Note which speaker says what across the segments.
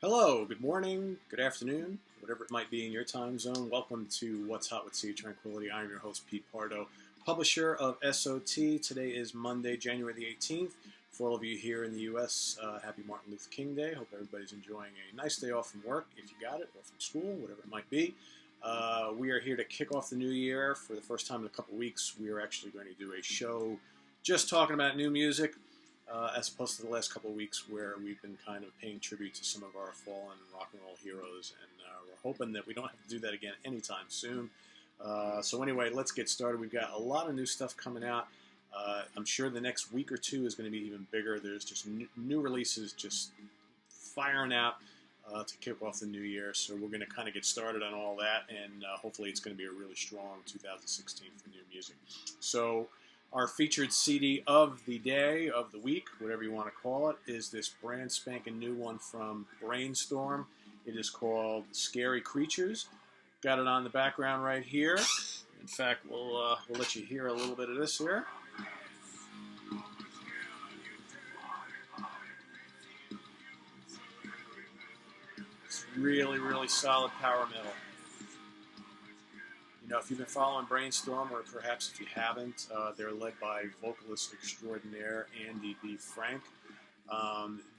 Speaker 1: Hello, good morning, good afternoon, whatever it might be in your time zone. Welcome to What's Hot with Theo Tranquility. I'm your host, Pete Pardo, publisher of SOT. Today is Monday, January the 18th. For all of you here in the U.S., happy Martin Luther King Day. Hope everybody's enjoying a nice day off from work, if you got it, or from school, whatever it might be. We are here to kick off the new year. For the first time in a couple weeks, we are actually going to do a show just talking about new music. As opposed to the last couple of weeks where we've been kind of paying tribute to some of our fallen rock and roll heroes, and we're hoping that we don't have to do that again anytime soon. So anyway, let's get started. We've got a lot of new stuff coming out. I'm sure the next week or two is going to be even bigger. There's just new releases just firing out to kick off the new year. So we're going to kind of get started on all that, and hopefully it's going to be a really strong 2016 for new music. So our featured CD of the day, of the week, whatever you want to call it, is this brand spanking new one from Brainstorm. It is called Scary Creatures. Got it on the background right here. In fact, we'll let you hear a little bit of this here. It's really, really solid power metal. You know, if you've been following Brainstorm, or perhaps if you haven't, they're led by vocalist extraordinaire Andy B. Frank.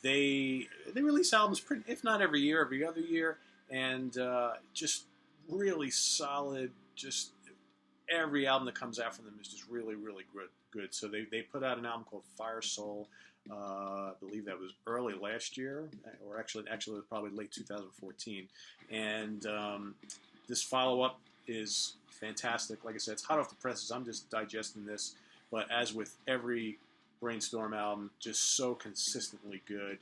Speaker 1: They release albums, if not every year, every other year, and just really solid. Just every album that comes out from them is just really, really good. So they put out an album called Fire Soul. I believe that was early last year, or actually it was probably late 2014. And this follow-up is fantastic. Like I said, it's hot off the presses. I'm just digesting this. But as with every Brainstorm album, just so consistently good.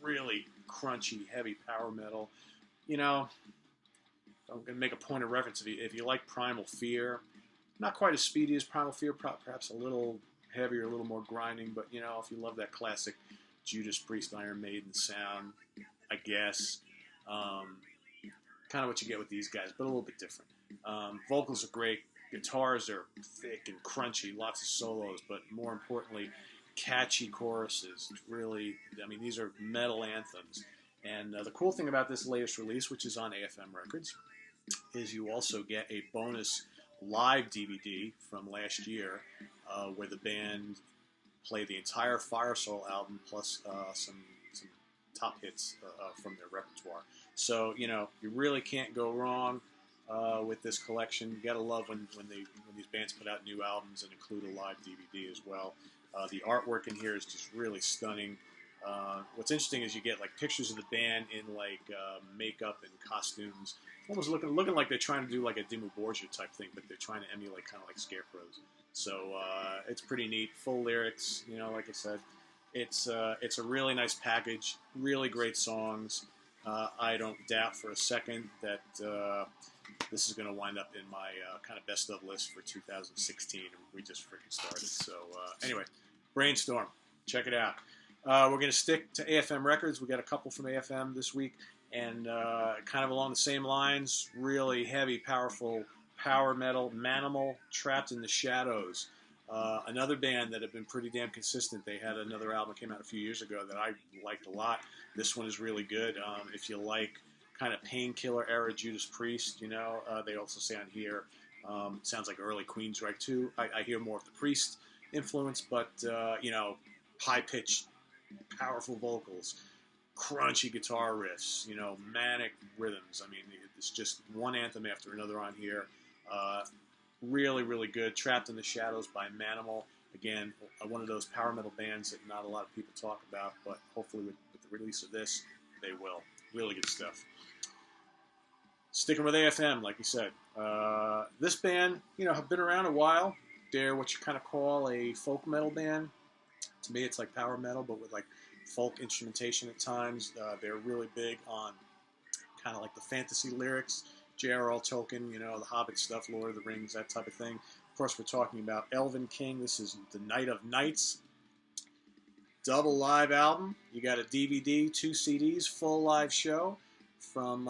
Speaker 1: Really crunchy, heavy power metal. You know, I'm going to make a point of reference. If you like Primal Fear, not quite as speedy as Primal Fear, perhaps a little heavier, a little more grinding. But, you know, if you love that classic Judas Priest, Iron Maiden sound, I guess, kind of what you get with these guys, but a little bit different. Vocals are great. Guitars are thick and crunchy. Lots of solos, but more importantly, catchy choruses. Really, I mean, these are metal anthems. And the cool thing about this latest release, which is on AFM Records, is you also get a bonus live DVD from last year where the band played the entire Fire Soul album plus some top hits from their repertoire. So, you know, you really can't go wrong with this collection. You gotta love when these bands put out new albums and include a live DVD as well. The artwork in here is just really stunning. What's interesting is you get like pictures of the band in like makeup and costumes, almost looking like they're trying to do like a Dimmu Borgir type thing, but they're trying to emulate kind of like scarecrows. So it's pretty neat. Full lyrics, you know, like I said. It's a really nice package, really great songs. I don't doubt for a second that this is going to wind up in my kind of best of list for 2016, and we just freaking started. So anyway, Brainstorm, check it out. We're going to stick to AFM Records. We got a couple from AFM this week, and kind of along the same lines, really heavy, powerful power metal. Manimal, Trapped in the Shadows. Another band that have been pretty damn consistent. They had another album that came out a few years ago that I liked a lot. This one is really good. If you like kind of Painkiller era Judas Priest, you know, they also say on here, sounds like early Queensryche too. I hear more of the Priest influence, but, you know, high-pitched, powerful vocals, crunchy guitar riffs, you know, manic rhythms. I mean, it's just one anthem after another on here. Really, really good. Trapped in the Shadows by Manimal. Again, one of those power metal bands that not a lot of people talk about, but hopefully with the release of this, they will. Really good stuff. Sticking with AFM, like you said. This band, you know, have been around a while. They're what you kind of call a folk metal band. To me, it's like power metal, but with like folk instrumentation at times. They're really big on kind of like the fantasy lyrics. J.R.R. Tolkien, you know, the Hobbit stuff, Lord of the Rings, that type of thing. Of course, we're talking about Elvenking. This is The Night of Nights. Double live album. You got a DVD, 2 CDs, full live show from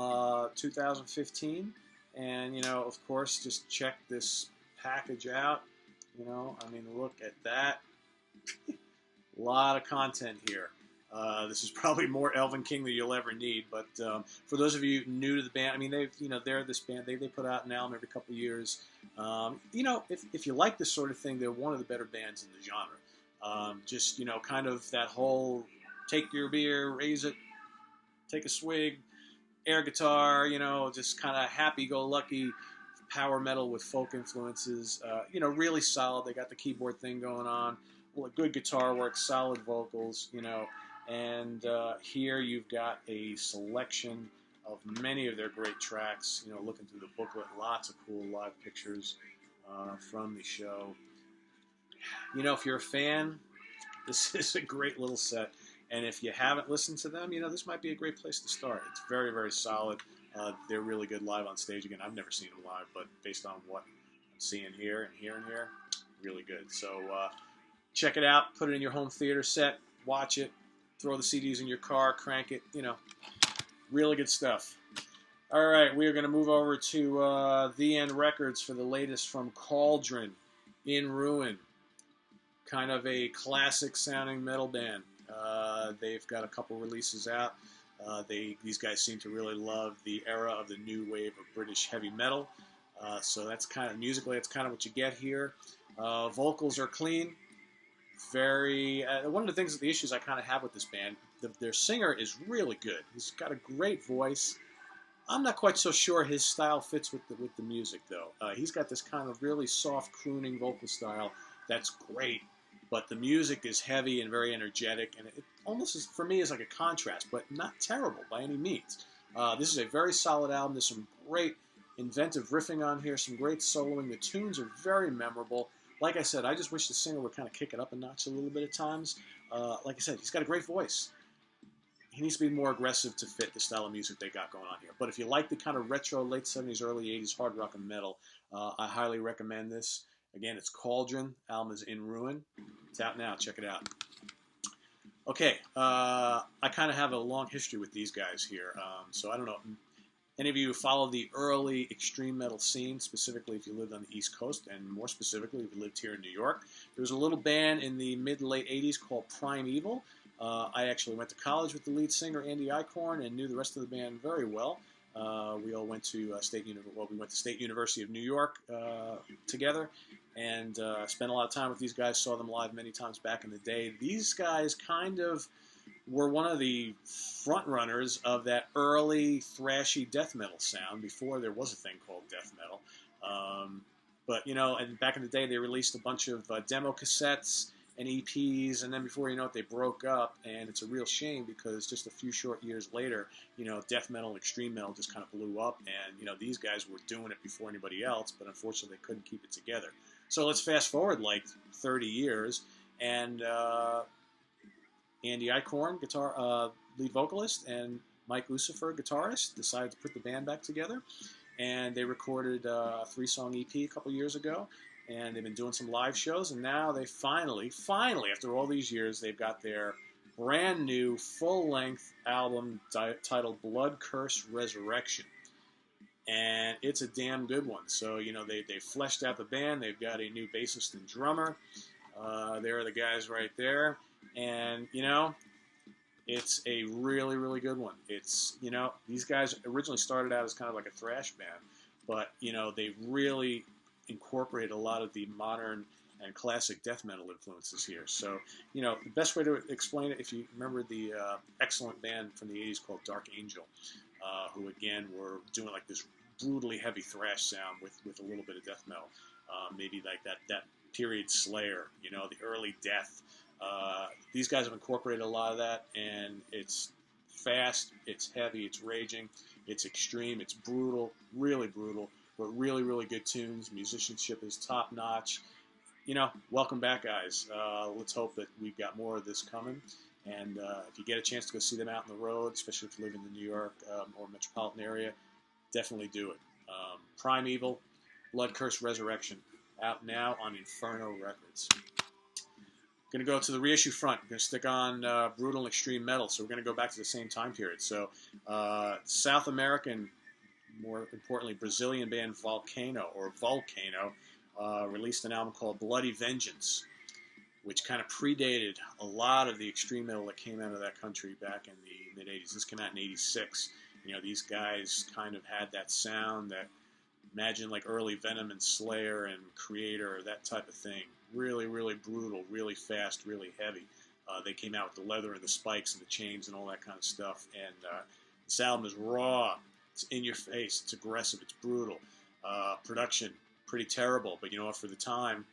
Speaker 1: 2015. And, you know, of course, just check this package out. You know, I mean, look at that. A lot of content here. This is probably more Elvenking than you'll ever need. But for those of you new to the band, I mean, they're this band. They put out an album every couple of years. If you like this sort of thing, they're one of the better bands in the genre. Just kind of that whole take your beer, raise it, take a swig, air guitar. Just kind of happy-go-lucky power metal with folk influences. Really solid. They got the keyboard thing going on. Well, good guitar work, solid vocals. And here you've got a selection of many of their great tracks. Looking through the booklet, lots of cool live pictures from the show. If you're a fan, this is a great little set. And if you haven't listened to them, this might be a great place to start. It's very, very solid. They're really good live on stage. Again, I've never seen them live, but based on what I'm seeing here and hearing here, really good. So check it out. Put it in your home theater set. Watch it. Throw the CDs in your car. Crank it. Really good stuff. All right, we are going to move over to The End Records for the latest from Cauldron, In Ruin. Kind of a classic-sounding metal band. They've got a couple releases out. These guys seem to really love the era of the new wave of British heavy metal. So that's kind of musically, that's kind of what you get here. Vocals are clean. Very. One of the things, the issues I kind of have with this band, their singer is really good. He's got a great voice. I'm not quite so sure his style fits with the music though. He's got this kind of really soft crooning vocal style that's great. But the music is heavy and very energetic, and it almost is, for me, is like a contrast, but not terrible by any means. This is a very solid album. There's some great inventive riffing on here, some great soloing. The tunes are very memorable. Like I said, I just wish the singer would kind of kick it up a notch a little bit at times. Like I said, he's got a great voice. He needs to be more aggressive to fit the style of music they got going on here. But if you like the kind of retro, late 70s, early 80s hard rock and metal, I highly recommend this. Again, it's Cauldron. Album is In Ruin. It's out now. Check it out. Okay, I kind of have a long history with these guys here. So I don't know. Any of you follow the early extreme metal scene, specifically if you lived on the East Coast, and more specifically if you lived here in New York? There was a little band in the mid-late 80s called Primeval. I actually went to college with the lead singer, Andy Eichhorn, and knew the rest of the band very well. We all went to State University of New York together, and spent a lot of time with these guys. Saw them live many times back in the day. These guys kind of were one of the front runners of that early thrashy death metal sound before there was a thing called death metal. But and back in the day, they released a bunch of demo cassettes and EPs, and then before you know it, they broke up, and it's a real shame because just a few short years later, death metal and extreme metal just kind of blew up, and these guys were doing it before anybody else, but unfortunately they couldn't keep it together. So let's fast forward like 30 years, and Andy Eichhorn, lead vocalist, and Mike Lucifer, guitarist, decided to put the band back together, and they recorded a 3-song EP a couple years ago. And they've been doing some live shows, and now they finally, after all these years, they've got their brand new full-length album titled Blood Curse Resurrection. And it's a damn good one. So, they fleshed out the band. They've got a new bassist and drummer. There are the guys right there. And, it's a really, really good one. It's, these guys originally started out as kind of like a thrash band, but, they really incorporate a lot of the modern and classic death metal influences here. So, the best way to explain it, if you remember the excellent band from the 80s called Dark Angel, who again were doing like this brutally heavy thrash sound with a little bit of death metal, maybe like that period Slayer, the early Death. These guys have incorporated a lot of that, and it's fast, it's heavy, it's raging, it's extreme, it's brutal, really brutal, but really, really good tunes. Musicianship is top-notch. Welcome back, guys. Let's hope that we've got more of this coming. And if you get a chance to go see them out on the road, especially if you live in the New York or metropolitan area, definitely do it. Primeval, Blood Curse Resurrection, out now on Inferno Records. Going to go to the reissue front. We're going to stick on brutal and extreme metal. So we're going to go back to the same time period. So South American, more importantly, Brazilian band Volcano, released an album called Bloody Vengeance. which kind of predated a lot of the extreme metal that came out of that country back in the mid-'80s. This came out in '86. These guys kind of had that sound that, imagine like early Venom and Slayer and Creator, that type of thing. Really, really brutal, really fast, really heavy. They came out with the leather and the spikes and the chains and all that kind of stuff. And this album is raw. It's in your face. It's aggressive. It's brutal. Production, pretty terrible. But for the time,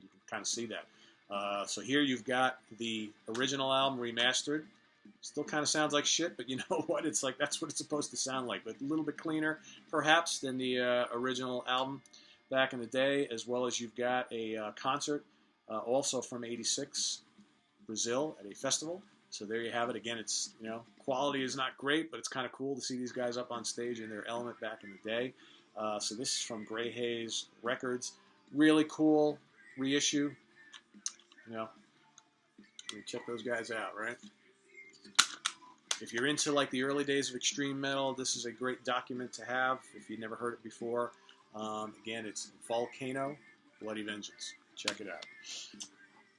Speaker 1: you can kind of see that. So here you've got the original album remastered. Still kind of sounds like shit, but you know what? It's like that's what it's supposed to sound like, but a little bit cleaner, perhaps, than the original album back in the day, as well as you've got a concert also from '86, Brazil, at a festival. So there you have it. Again, it's, quality is not great, but it's kind of cool to see these guys up on stage in their element back in the day. So this is from Grey Haze Records. Really cool reissue. You check those guys out, right? If you're into like the early days of extreme metal, this is a great document to have if you've never heard it before. Again, it's Volcano, Bloody Vengeance. Check it out.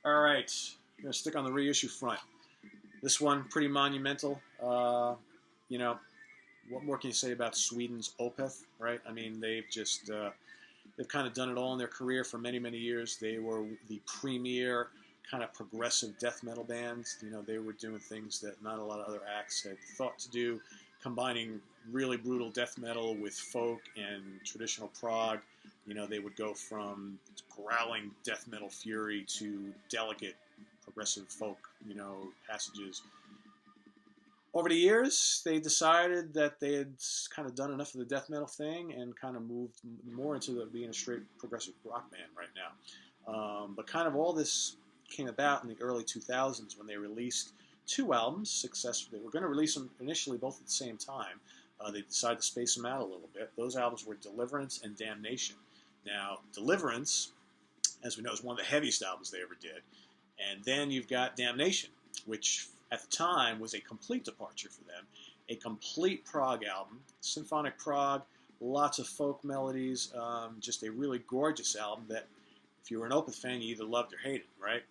Speaker 1: All right, I'm going to stick on the reissue front. This one, pretty monumental. What more can you say about Sweden's Opeth, right? I mean, they've kind of done it all in their career for many, many years. They were the premier kind of progressive death metal bands. They were doing things that not a lot of other acts had thought to do, combining really brutal death metal with folk and traditional prog. They would go from growling death metal fury to delicate progressive folk, passages. Over the years, they decided that they had kind of done enough of the death metal thing and kind of moved more into being a straight progressive rock band right now. But kind of all this came about in the early 2000s when they released two albums successfully. They were going to release them initially both at the same time. They decided to space them out a little bit. Those albums were Deliverance and Damnation. Now, Deliverance, as we know, is one of the heaviest albums they ever did. And then you've got Damnation, which at the time was a complete departure for them. A complete prog album, symphonic prog, lots of folk melodies, just a really gorgeous album that, if you were an Opeth fan, you either loved or hated, right?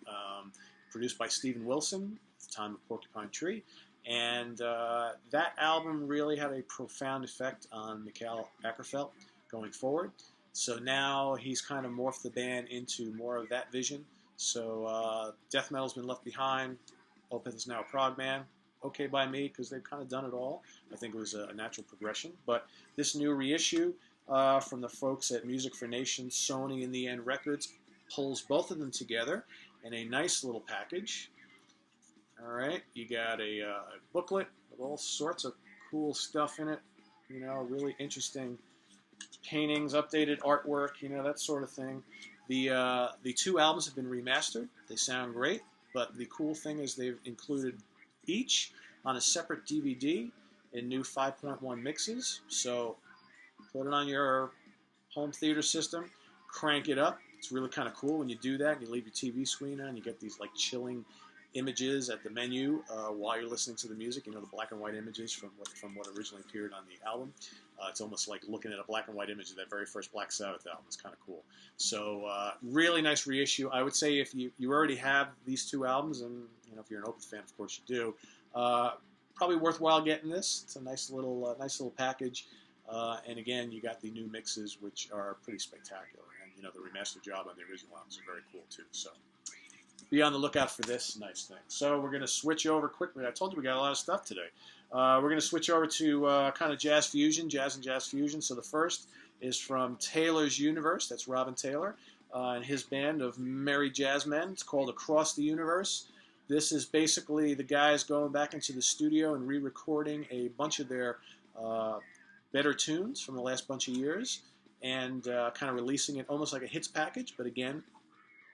Speaker 1: Produced by Steven Wilson at the time of Porcupine Tree. And that album really had a profound effect on Mikael Åkerfeldt going forward. So now he's kind of morphed the band into more of that vision. So death metal's been left behind. Opeth is now a prog band. Okay by me, because they've kind of done it all. I think it was a natural progression. But this new reissue from the folks at Music for Nations, Sony, and the End Records pulls both of them together in a nice little package. All right, you got a booklet with all sorts of cool stuff in it. Really interesting paintings, updated artwork, that sort of thing. The two albums have been remastered. They sound great, but the cool thing is they've included each on a separate DVD in new 5.1 mixes. So put it on your home theater system, crank it up. It's really kind of cool when you do that and you leave your TV screen on. You get these like chilling images at the menu while you're listening to the music. The black and white images from what originally appeared on the album. It's almost like looking at a black and white image of that very first Black Sabbath album. It's kind of cool. So really nice reissue. I would say if you already have these two albums, and if you're an Opeth fan, of course you do, probably worthwhile getting this. It's a nice little package. And again, you got the new mixes, which are pretty spectacular. And the remastered job on the original albums is very cool too. So be on the lookout for this nice thing. So we're going to switch over quickly. I told you we got a lot of stuff today. We're going to switch over to kind of jazz fusion, jazz and jazz fusion. So the first is from Taylor's Universe. That's Robin Taylor and his band of merry jazzmen. It's called Across the Universe. This is basically the guys going back into the studio and re-recording a bunch of their better tunes from the last bunch of years and kind of releasing it almost like a hits package. But again,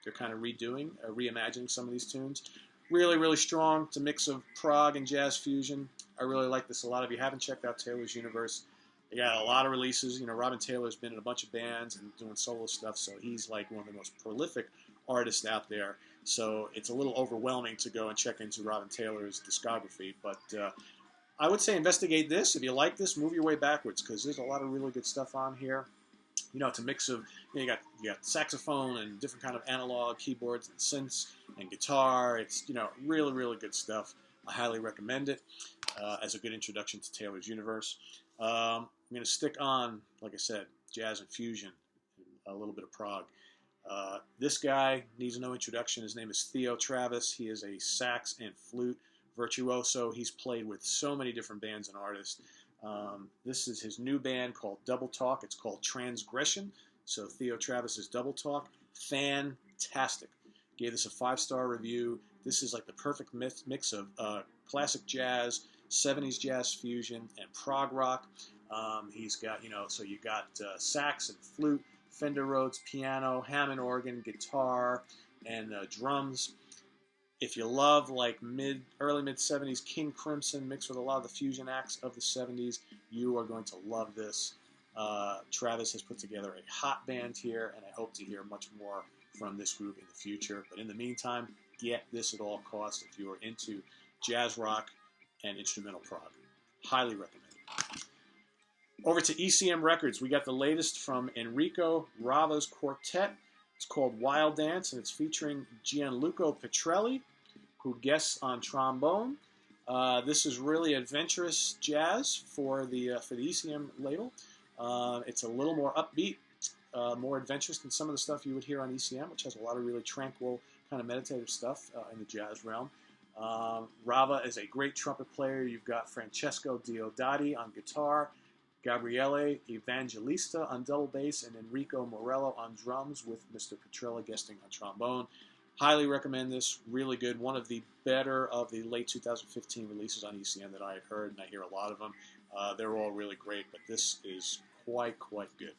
Speaker 1: they're kind of reimagining some of these tunes. Really, really strong. It's a mix of prog and jazz fusion. I really like this a lot. If you haven't checked out Taylor's Universe, they got a lot of releases. Robin Taylor's been in a bunch of bands and doing solo stuff, so he's like one of the most prolific artists out there. So it's a little overwhelming to go and check into Robin Taylor's discography. But I would say investigate this. If you like this, move your way backwards, because there's a lot of really good stuff on here. It's a mix of, you got saxophone and different kind of analog keyboards and synths and guitar. It's, really, really good stuff. I highly recommend it as a good introduction to Taylor's universe. I'm going to stick on, like I said, jazz and fusion, a little bit of prog. This guy needs no introduction. His name is Theo Travis. He is a sax and flute virtuoso. He's played with so many different bands and artists. This is his new band called Double Talk. It's called Transgression. So Theo Travis's Double Talk. Fantastic. Gave this a 5-star review. This is like the perfect mix of classic jazz, 70s jazz fusion, and prog rock. He's got, so you got sax and flute, Fender Rhodes piano, Hammond organ, guitar, and drums. If you love like early mid 70s King Crimson mixed with a lot of the fusion acts of the 70s, you are going to love this. Travis has put together a hot band here, and I hope to hear much more from this group in the future. But in the meantime, get this at all costs if you are into jazz rock and instrumental prog. Highly recommend it. Over to ECM Records, we got the latest from Enrico Rava's quartet. It's called Wild Dance, and it's featuring Gianluca Petrelli, who guests on trombone. This is really adventurous jazz for the ECM label. It's a little more upbeat, more adventurous than some of the stuff you would hear on ECM, which has a lot of really tranquil, kind of meditative stuff in the jazz realm. Rava is a great trumpet player. You've got Francesco Diodati on guitar, Gabriele Evangelista on double bass, and Enrico Morello on drums, with Mr. Petrella guesting on trombone. Highly recommend this. Really good. One of the better of the late 2015 releases on ECM that I had heard, and I hear a lot of them. They're all really great, but this is quite good.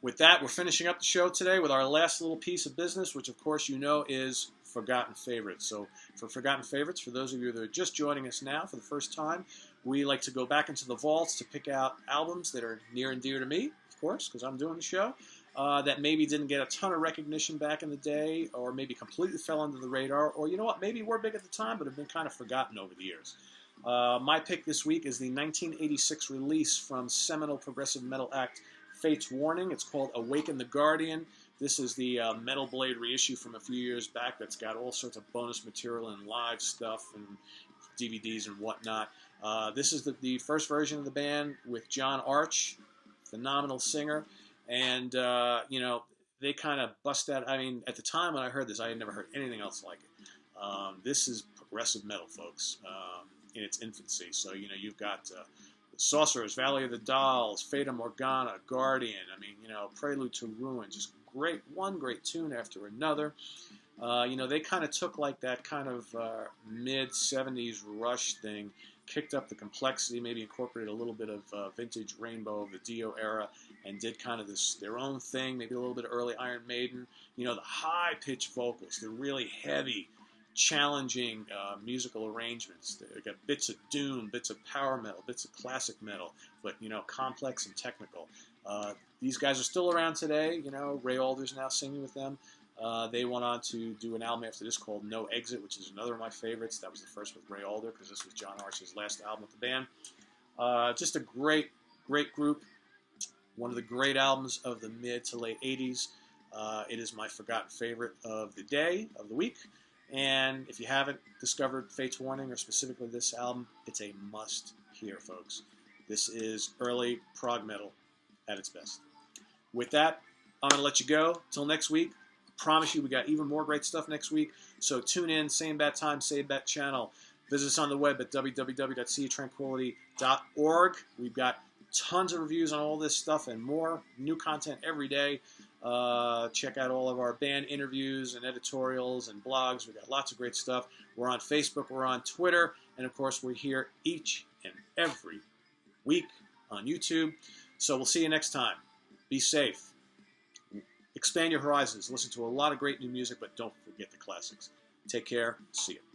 Speaker 1: With that, we're finishing up the show today with our last little piece of business, which of course is Forgotten Favorites. So for Forgotten Favorites, for those of you that are just joining us now for the first time, we like to go back into the vaults to pick out albums that are near and dear to me, of course, because I'm doing the show, that maybe didn't get a ton of recognition back in the day, or maybe completely fell under the radar, or maybe were big at the time but have been kind of forgotten over the years. My pick this week is the 1986 release from seminal progressive metal act Fate's Warning. It's called Awaken the Guardian. This is the Metal Blade reissue from a few years back that's got all sorts of bonus material and live stuff and DVDs and whatnot. This is the first version of the band with John Arch, phenomenal singer, and they kind of bust out. I mean, at the time when I heard this, I had never heard anything else like it. This is progressive metal, folks, in its infancy. So you've got the Sorcerers, Valley of the Dolls, Fata Morgana, Guardian. I mean, Prelude to Ruin, just one great tune after another. They kind of took like that kind of mid-70s Rush thing, kicked up the complexity, maybe incorporated a little bit of vintage Rainbow of the Dio era, and did kind of their own thing, maybe a little bit of early Iron Maiden. The high-pitched vocals, the really heavy, challenging musical arrangements. They got bits of doom, bits of power metal, bits of classic metal, but complex and technical. These guys are still around today. Ray Alder's now singing with them. They went on to do an album after this called No Exit, which is another of my favorites. That was the first with Ray Alder, because this was John Arch's last album with the band. Just a great group. One of the great albums of the mid to late 80s. It is my forgotten favorite of the day, of the week. And if you haven't discovered Fate's Warning, or specifically this album, it's a must-hear, folks. This is early prog metal at its best. With that, I'm going to let you go. Till next week. Promise you we got even more great stuff next week. So tune in, same bat time, same bat channel. Visit us on the web at www.seatranquility.org. We've got tons of reviews on all this stuff and more. New content every day. Check out all of our band interviews and editorials and blogs. We've got lots of great stuff. We're on Facebook. We're on Twitter. And, of course, we're here each and every week on YouTube. So we'll see you next time. Be safe. Expand your horizons. Listen to a lot of great new music, but don't forget the classics. Take care. See you.